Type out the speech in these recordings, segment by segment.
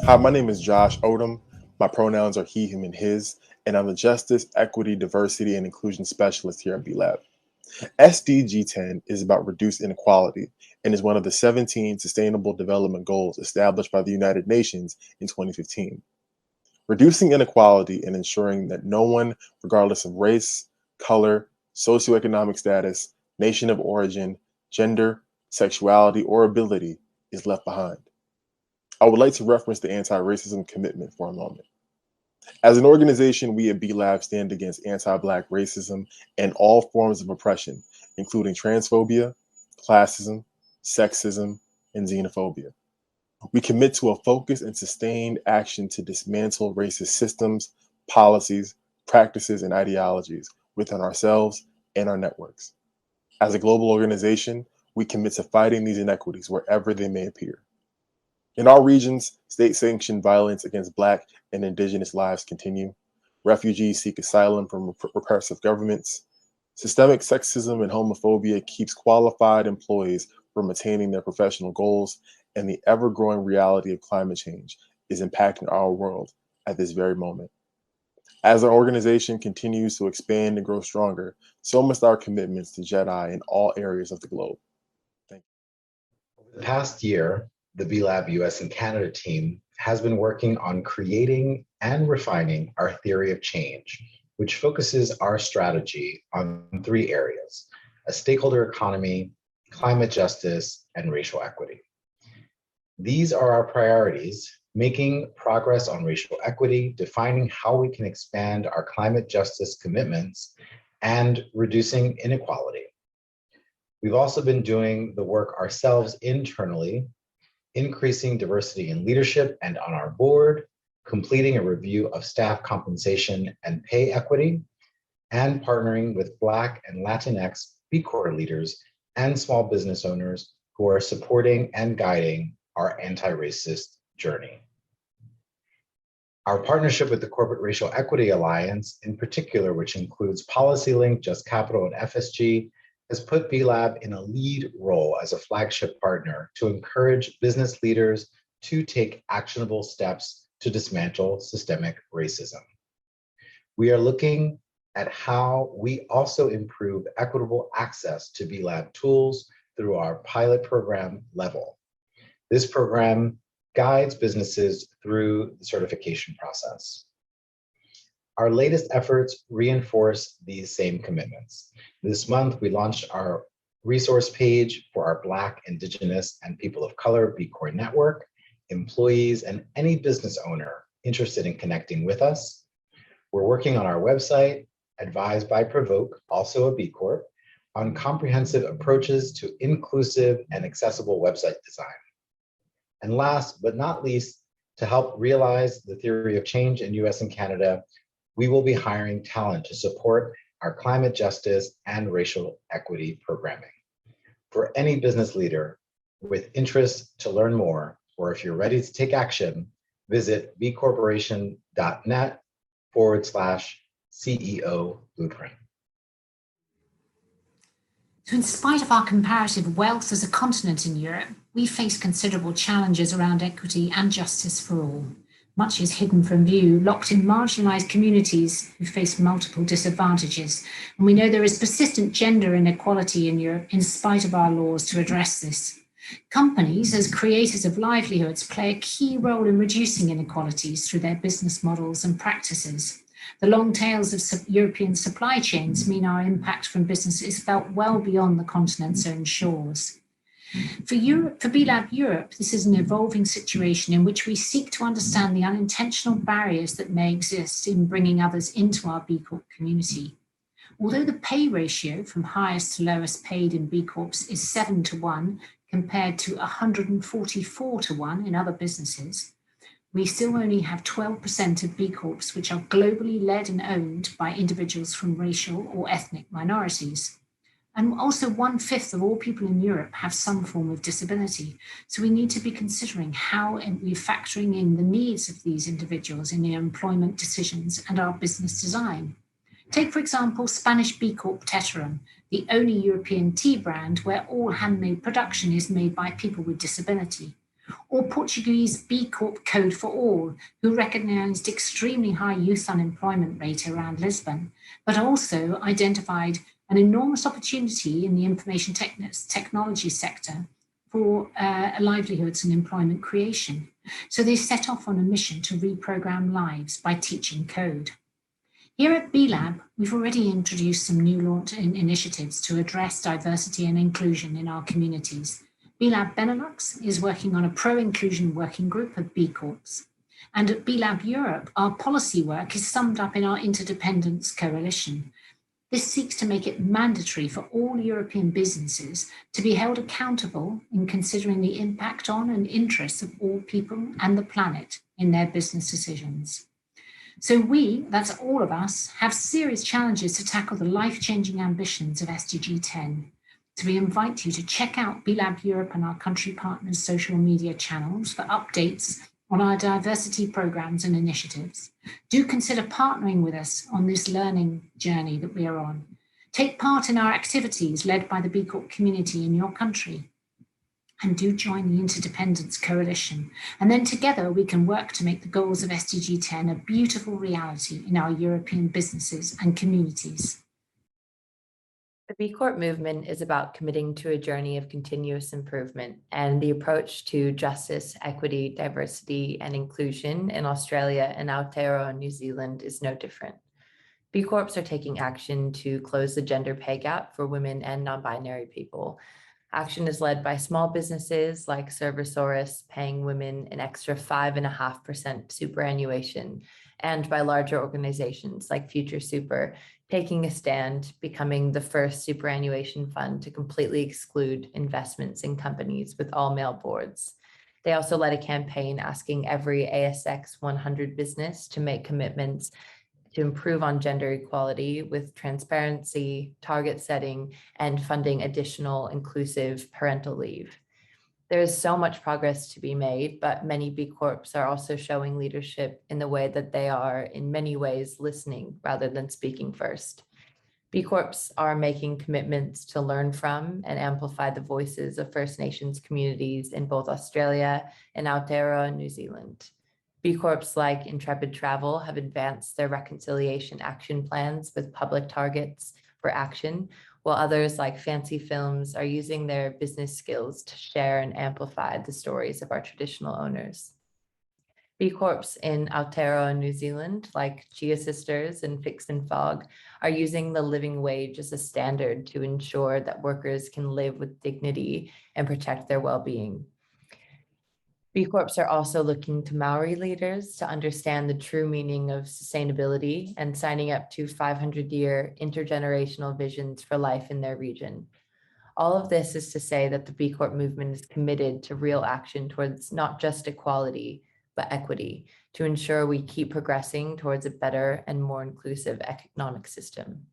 Hi, my name is Josh Odom. My pronouns are he, him, and his, and I'm the Justice, Equity, Diversity, and Inclusion Specialist here at B-Lab. SDG 10 is about reduced inequality and is one of the 17 Sustainable Development Goals established by the United Nations in 2015. Reducing inequality and ensuring that no one, regardless of race, color, socioeconomic status, nation of origin, gender, sexuality, or ability, is left behind. I would like to reference the anti-racism commitment for a moment. As an organization, we at B-Lab stand against anti-Black racism and all forms of oppression, including transphobia, classism, sexism, and xenophobia. We commit to a focused and sustained action to dismantle racist systems, policies, practices, and ideologies within ourselves and our networks. As a global organization, we commit to fighting these inequities wherever they may appear. In our regions, state-sanctioned violence against Black and Indigenous lives continue. Refugees seek asylum from repressive governments. Systemic sexism and homophobia keeps qualified employees from attaining their professional goals, and the ever-growing reality of climate change is impacting our world at this very moment. As our organization continues to expand and grow stronger, so must our commitments to JEDI in all areas of the globe. Thank you. Over the past year, the B-Lab US and Canada team has been working on creating and refining our theory of change, which focuses our strategy on 3 areas: a stakeholder economy, climate justice, and racial equity. These are our priorities: making progress on racial equity, defining how we can expand our climate justice commitments, and reducing inequality. We've also been doing the work ourselves internally, increasing diversity in leadership and on our board, completing a review of staff compensation and pay equity, and partnering with Black and Latinx B Corp leaders and small business owners who are supporting and guiding our anti-racist journey. Our partnership with the Corporate Racial Equity Alliance, in particular, which includes PolicyLink, Just Capital, and FSG, has put B-Lab in a lead role as a flagship partner to encourage business leaders to take actionable steps to dismantle systemic racism. We are looking at how we also improve equitable access to B-Lab tools through our pilot program Level. This program guides businesses through the certification process. Our latest efforts reinforce these same commitments. This month, we launched our resource page for our Black, Indigenous, and People of Color B Corp network, employees, and any business owner interested in connecting with us. We're working on our website, advised by Provoke, also a B Corp, on comprehensive approaches to inclusive and accessible website design. And last but not least, to help realize the theory of change in US and Canada, we will be hiring talent to support our climate justice and racial equity programming. For any business leader with interest to learn more, or if you're ready to take action, visit bcorporation.net/CEO blueprint. So in spite of our comparative wealth as a continent in Europe, we face considerable challenges around equity and justice for all. Much is hidden from view, locked in marginalized communities who face multiple disadvantages. And we know there is persistent gender inequality in Europe in spite of our laws to address this. Companies, as creators of livelihoods, play a key role in reducing inequalities through their business models and practices. The long tails of European supply chains mean our impact from business is felt well beyond the continent's own shores. For B-Lab Europe, this is an evolving situation in which we seek to understand the unintentional barriers that may exist in bringing others into our B Corp community. Although the pay ratio from highest to lowest paid in B Corps is 7-1 compared to 144-1 in other businesses, we still only have 12% of B Corps which are globally led and owned by individuals from racial or ethnic minorities. And also 1/5 of all people in Europe have some form of disability. So we need to be considering how we're factoring in the needs of these individuals in their employment decisions and our business design. Take, for example, Spanish B Corp Teterum, the only European tea brand where all handmade production is made by people with disability. or Portuguese B Corp Code for All, who recognised extremely high youth unemployment rate around Lisbon, but also identified an enormous opportunity in the information technology sector for livelihoods and employment creation. So they set off on a mission to reprogram lives by teaching code. Here at B-Lab, we've already introduced some new launch initiatives to address diversity and inclusion in our communities. B-Lab Benelux is working on a pro-inclusion working group of B Corps. And at B-Lab Europe, our policy work is summed up in our Interdependence Coalition. This seeks to make it mandatory for all European businesses to be held accountable in considering the impact on and interests of all people and the planet in their business decisions. So we, that's all of us, have serious challenges to tackle the life-changing ambitions of SDG 10. So we invite you to check out B-Lab Europe and our country partners' social media channels for updates on our diversity programs and initiatives. Do consider partnering with us on this learning journey that we are on. Take part in our activities led by the B Corp community in your country. And do join the Interdependence Coalition. And then together we can work to make the goals of SDG 10 a beautiful reality in our European businesses and communities. The B Corp movement is about committing to a journey of continuous improvement, and the approach to justice, equity, diversity, and inclusion in Australia and Aotearoa, New Zealand is no different. B Corps are taking action to close the gender pay gap for women and non-binary people. Action is led by small businesses like Servisaurus, paying women an extra 5.5% superannuation, and by larger organizations like Future Super, taking a stand, becoming the first superannuation fund to completely exclude investments in companies with all-male boards. They also led a campaign asking every ASX 100 business to make commitments to improve on gender equality with transparency, target setting, and funding additional inclusive parental leave. There is so much progress to be made, but many B Corps are also showing leadership in the way that they are, in many ways, listening rather than speaking first. B Corps are making commitments to learn from and amplify the voices of First Nations communities in both Australia and Aotearoa, New Zealand. B Corps like Intrepid Travel have advanced their reconciliation action plans with public targets for action, while others like Fancy Films are using their business skills to share and amplify the stories of our traditional owners. B Corps in Aotearoa, New Zealand, like Chia Sisters and Fix and Fog, are using the living wage as a standard to ensure that workers can live with dignity and protect their well-being. B Corps are also looking to Maori leaders to understand the true meaning of sustainability and signing up to 500-year intergenerational visions for life in their region. All of this is to say that the B Corp movement is committed to real action towards not just equality, but equity, to ensure we keep progressing towards a better and more inclusive economic system.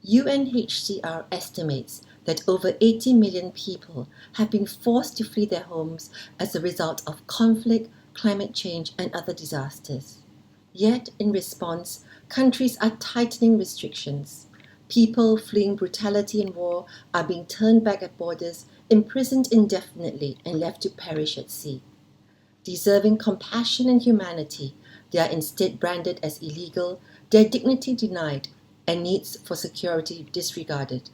UNHCR estimates that over 80 million people have been forced to flee their homes as a result of conflict, climate change, and other disasters. Yet, in response, countries are tightening restrictions. People fleeing brutality and war are being turned back at borders, imprisoned indefinitely, and left to perish at sea. Deserving compassion and humanity, they are instead branded as illegal, their dignity denied, and needs for security disregarded.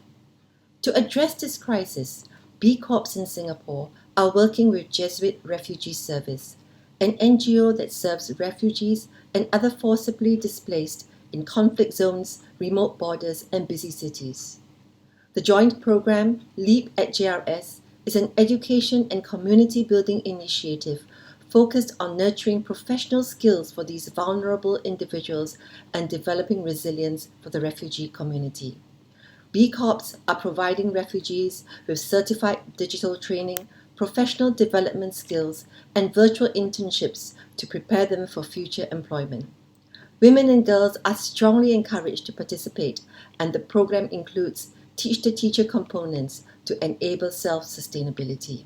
To address this crisis, B Corps in Singapore are working with Jesuit Refugee Service, an NGO that serves refugees and other forcibly displaced in conflict zones, remote borders, and busy cities. The joint program, LEAP at JRS, is an education and community building initiative focused on nurturing professional skills for these vulnerable individuals and developing resilience for the refugee community. B Corps are providing refugees with certified digital training, professional development skills, and virtual internships to prepare them for future employment. Women and girls are strongly encouraged to participate, and the program includes teach-the-teacher components to enable self-sustainability.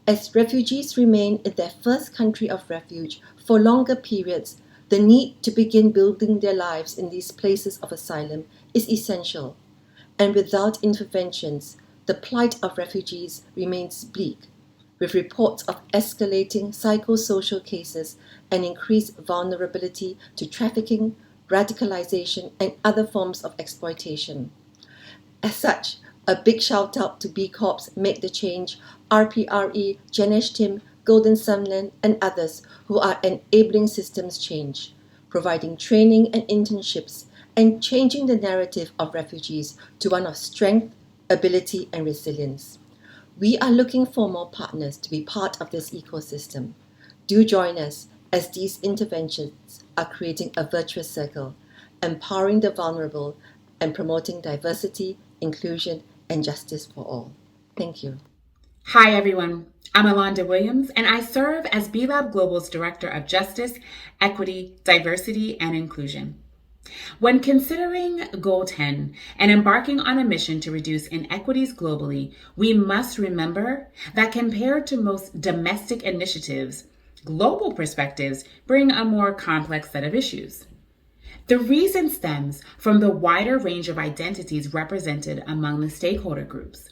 As refugees remain in their first country of refuge for longer periods, the need to begin building their lives in these places of asylum is essential. And without interventions, the plight of refugees remains bleak. with reports of escalating psychosocial cases and increased vulnerability to trafficking, radicalization, and other forms of exploitation. As such, a big shout out to B Corps Make the Change, RPRE, Janesh Tim, Golden Sunland, and others who are enabling systems change, providing training and internships, and changing the narrative of refugees to one of strength, ability, and resilience. We are looking for more partners to be part of this ecosystem. Do join us as these interventions are creating a virtuous circle, empowering the vulnerable and promoting diversity, inclusion, and justice for all. Thank you. Hi, everyone. I'm Alonda Williams, and I serve as B-Lab Global's Director of Justice, Equity, Diversity, and Inclusion. When considering Goal 10 and embarking on a mission to reduce inequities globally, we must remember that compared to most domestic initiatives, global perspectives bring a more complex set of issues. The reason stems from the wider range of identities represented among the stakeholder groups.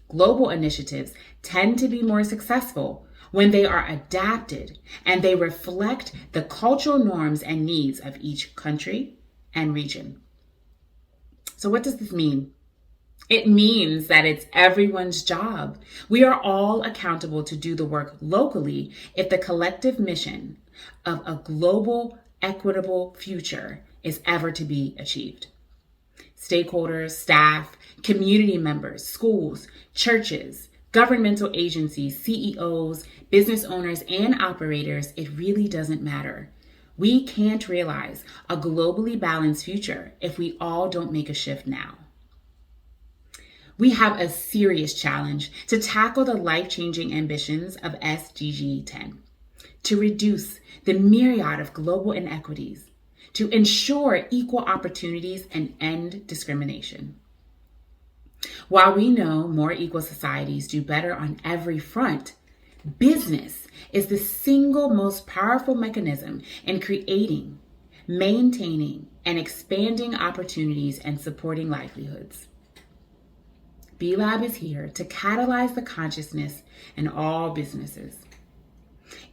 Global initiatives tend to be more successful when they are adapted and they reflect the cultural norms and needs of each country and region. So what does this mean? It means that it's everyone's job. We are all accountable to do the work locally if the collective mission of a global, equitable future is ever to be achieved. Stakeholders, staff, community members, schools, churches, governmental agencies, CEOs, business owners, and operators, it really doesn't matter. We can't realize a globally balanced future if we all don't make a shift now. We have a serious challenge to tackle the life-changing ambitions of SDG 10, to reduce the myriad of global inequities, to ensure equal opportunities and end discrimination. While we know more equal societies do better on every front, business is the single most powerful mechanism in creating, maintaining, and expanding opportunities and supporting livelihoods. B-Lab is here to catalyze the consciousness in all businesses.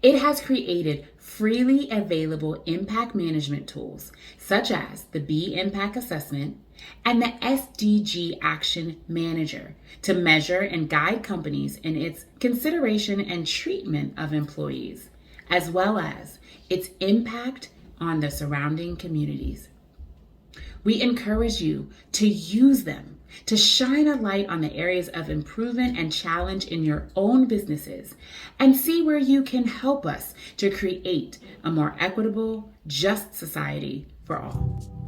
It has created freely available impact management tools, such as the B Impact Assessment and the SDG Action Manager, to measure and guide companies in its consideration and treatment of employees, as well as its impact on the surrounding communities. We encourage you to use them to shine a light on the areas of improvement and challenge in your own businesses and see where you can help us to create a more equitable, just society for all.